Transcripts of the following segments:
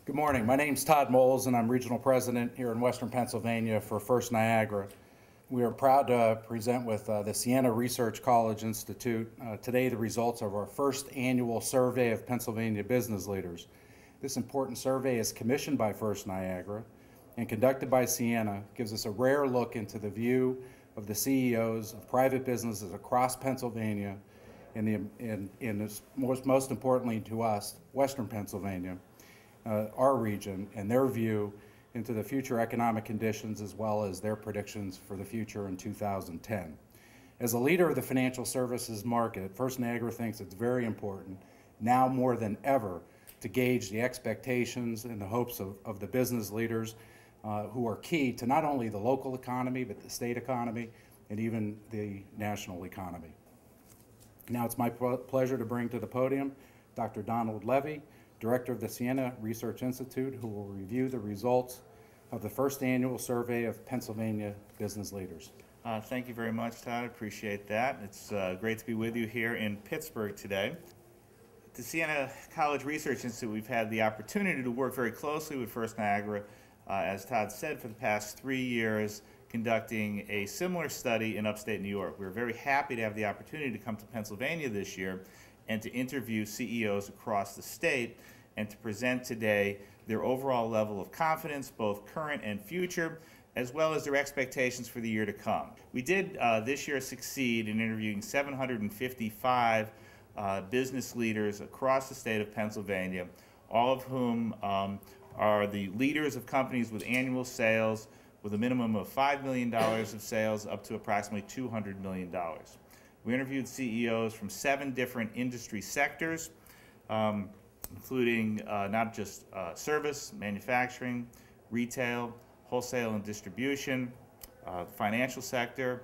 Good morning. My name's Todd Moles, and I'm Regional President here in Western Pennsylvania for First Niagara. We are proud to present with the Siena Research College Institute today the results of our first annual survey of Pennsylvania business leaders. This important survey is commissioned by First Niagara and conducted by Siena, gives us a rare look into the view of the CEOs of private businesses across Pennsylvania and most importantly to us, Western Pennsylvania, our region, and their view into the future economic conditions as well as their predictions for the future in 2010. As a leader of the financial services market, First Niagara thinks it's very important, now more than ever, to gauge the expectations and the hopes of the business leaders who are key to not only the local economy, but the state economy and even the national economy. Now it's my pleasure to bring to the podium Dr. Donald Levy, Director of the Siena Research Institute, who will review the results of the first annual survey of Pennsylvania business leaders. Thank you very much, Todd. I appreciate that. It's great to be with you here in Pittsburgh today. At the Siena College Research Institute, we've had the opportunity to work very closely with First Niagara, as Todd said, for the past 3 years, conducting a similar study in upstate New York. We're very happy to have the opportunity to come to Pennsylvania this year and to interview CEOs across the state and to present today their overall level of confidence, both current and future, as well as their expectations for the year to come. We did this year succeed in interviewing 755 business leaders across the state of Pennsylvania, all of whom are the leaders of companies with annual sales with a minimum of $5 million of sales up to approximately $200 million. We interviewed CEOs from 7 different industry sectors, including not just service, manufacturing, retail, wholesale and distribution, financial sector,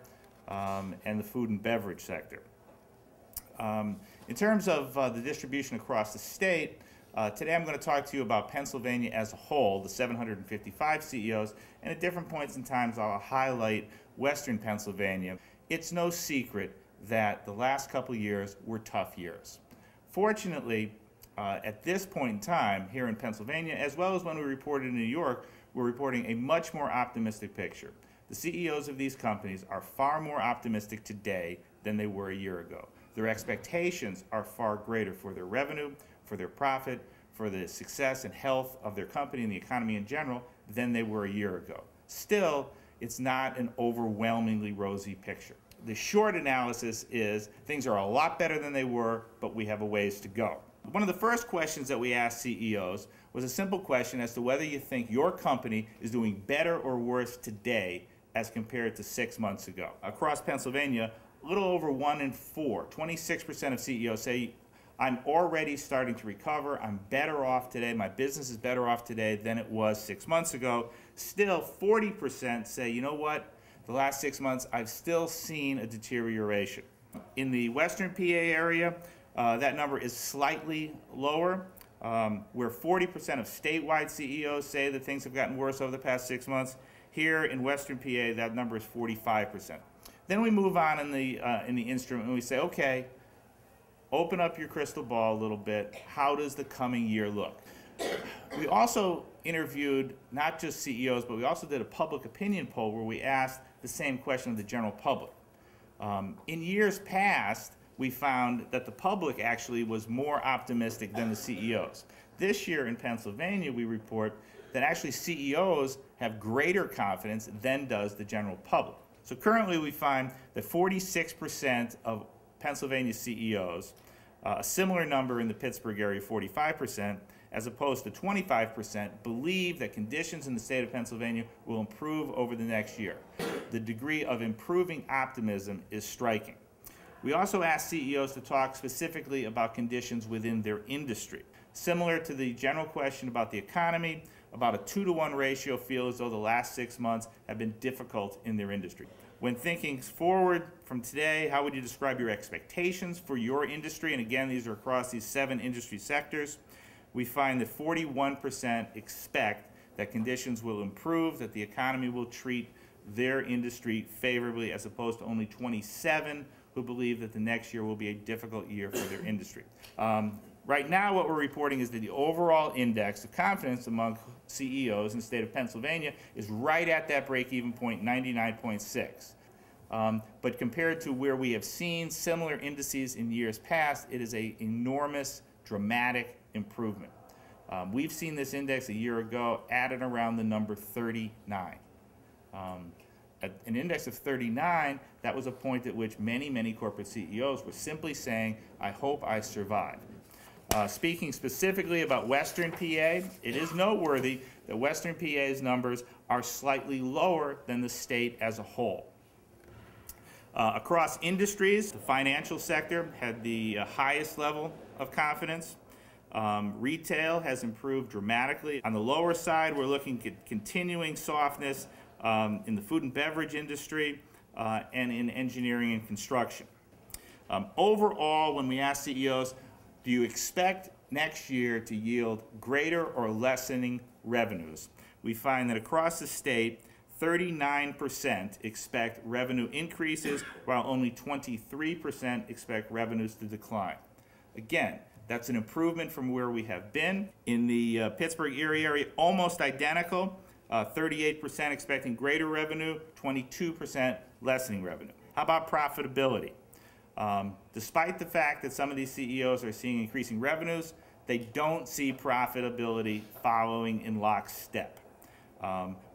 and the food and beverage sector. In terms of the distribution across the state, today I'm going to talk to you about Pennsylvania as a whole, the 755 CEOs, and at different points in time I'll highlight Western Pennsylvania. It's no secret that the last couple years were tough years. Fortunately, at this point in time here in Pennsylvania, as well as when we reported in New York, we're reporting a much more optimistic picture. The CEOs of these companies are far more optimistic today than they were a year ago. Their expectations are far greater for their revenue, for their profit, for the success and health of their company and the economy in general than they were a year ago. Still, it's not an overwhelmingly rosy picture. The short analysis is things are a lot better than they were, but we have a ways to go. One of the first questions that we asked CEOs was a simple question as to whether you think your company is doing better or worse today as compared to 6 months ago. Across Pennsylvania, a little over 1 in 4, 26% of CEOs say, I'm already starting to recover, I'm better off today, my business is better off today than it was 6 months ago. Still, 40% say, you know what? The last 6 months, I've still seen a deterioration. In the Western PA area, that number is slightly lower, where 40% of statewide CEOs say that things have gotten worse over the past 6 months. Here in Western PA, that number is 45%. Then we move on in the instrument and we say, okay, open up your crystal ball a little bit. How does the coming year look? We also interviewed not just CEOs, but we also did a public opinion poll where we asked the same question of the general public. In years past, we found that the public actually was more optimistic than the CEOs. This year in Pennsylvania, we report that actually CEOs have greater confidence than does the general public. So currently we find that 46% of Pennsylvania CEOs, a similar number in the Pittsburgh area, 45%, as opposed to 25%, believe that conditions in the state of Pennsylvania will improve over the next year. The degree of improving optimism is striking. We also asked CEOs to talk specifically about conditions within their industry. Similar to the general question about the economy, about a 2-to-1 ratio feel as though the last 6 months have been difficult in their industry. When thinking forward from today, how would you describe your expectations for your industry? And again, these are across these 7 industry sectors. We find that 41% expect that conditions will improve, that the economy will treat their industry favorably, as opposed to only 27 who believe that the next year will be a difficult year for their industry. Right now, what we're reporting is that the overall index of confidence among CEOs in the state of Pennsylvania is right at that break-even point, 99.6. But compared to where we have seen similar indices in years past, it is an enormous, dramatic improvement. We've seen this index a year ago at and around the number 39. At an index of 39, that was a point at which many, many corporate CEOs were simply saying, I hope I survive. Speaking specifically about Western PA, it is noteworthy that Western PA's numbers are slightly lower than the state as a whole. Across industries, the financial sector had the highest level of confidence. Retail has improved dramatically. On the lower side, we're looking at continuing softness in the food and beverage industry and in engineering and construction. Overall, when we ask CEOs, do you expect next year to yield greater or lessening revenues? We find that across the state, 39% expect revenue increases, while only 23% expect revenues to decline. Again, that's an improvement from where we have been. In the Pittsburgh Erie area, almost identical, 38% expecting greater revenue, 22% lessening revenue. How about profitability? Despite the fact that some of these CEOs are seeing increasing revenues, they don't see profitability following in lockstep.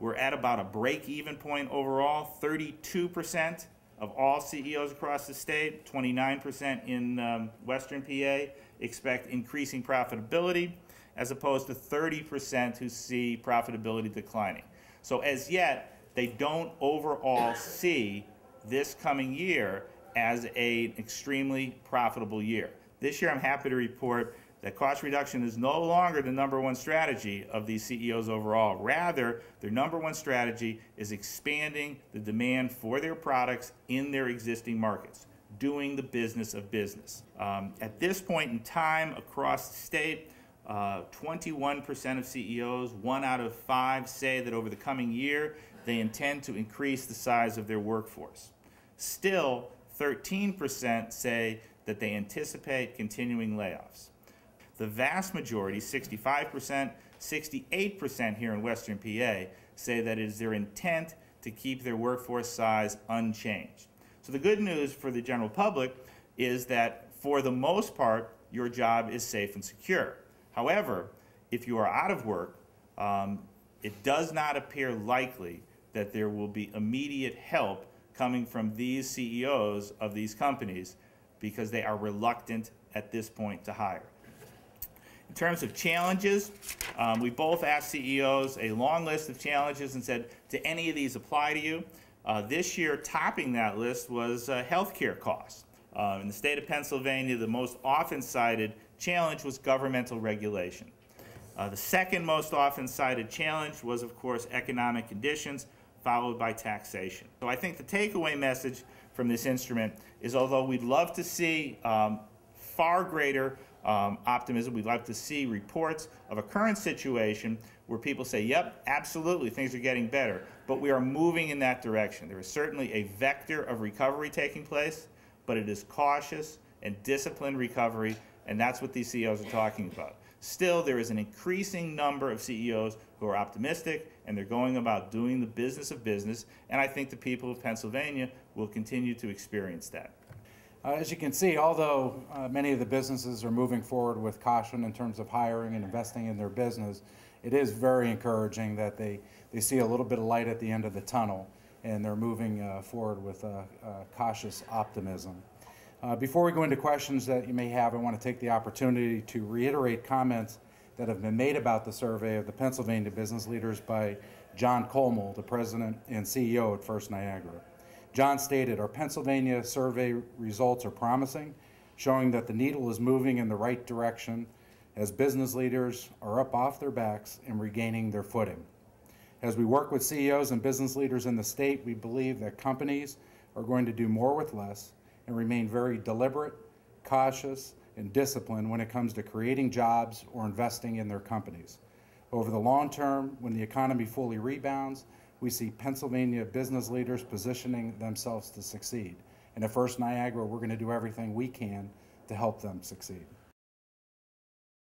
We're at about a break-even point overall. 32% of all CEOs across the state, 29% in Western PA, expect increasing profitability, as opposed to 30% who see profitability declining. So as yet, they don't overall see this coming year as an extremely profitable year. This year, I'm happy to report that cost reduction is no longer the #1 strategy of these CEOs overall. Rather, their #1 strategy is expanding the demand for their products in their existing markets, doing the business of business. At this point in time, across the state, 21% of CEOs, 1 out of 5, say that over the coming year, they intend to increase the size of their workforce. Still, 13% say that they anticipate continuing layoffs. The vast majority, 65%, 68% here in Western PA, say that it is their intent to keep their workforce size unchanged. So the good news for the general public is that for the most part, your job is safe and secure. However, if you are out of work, it does not appear likely that there will be immediate help coming from these CEOs of these companies because they are reluctant at this point to hire. In terms of challenges, we both asked CEOs a long list of challenges and said, do any of these apply to you? This year, topping that list was healthcare costs. In the state of Pennsylvania, the most often cited challenge was governmental regulation. The second most often cited challenge was, of course, economic conditions, followed by taxation. So I think the takeaway message from this instrument is, although we'd love to see far greater optimism, we'd like to see reports of a current situation where people say, yep, absolutely, things are getting better, but we are moving in that direction. There is certainly a vector of recovery taking place, but it is cautious and disciplined recovery, and that's what these CEOs are talking about. Still, there is an increasing number of CEOs who are optimistic, and they're going about doing the business of business, and I think the people of Pennsylvania will continue to experience that. As you can see, although many of the businesses are moving forward with caution in terms of hiring and investing in their business, it is very encouraging that they see a little bit of light at the end of the tunnel, and they're moving forward with cautious optimism. Before we go into questions that you may have, I want to take the opportunity to reiterate comments that have been made about the survey of the Pennsylvania business leaders by John Colmel, the president and CEO at First Niagara. John stated, our Pennsylvania survey results are promising, showing that the needle is moving in the right direction as business leaders are up off their backs and regaining their footing. As we work with CEOs and business leaders in the state, we believe that companies are going to do more with less and remain very deliberate, cautious, and disciplined when it comes to creating jobs or investing in their companies. Over the long term, when the economy fully rebounds, we see Pennsylvania business leaders positioning themselves to succeed. And at First Niagara, we're going to do everything we can to help them succeed.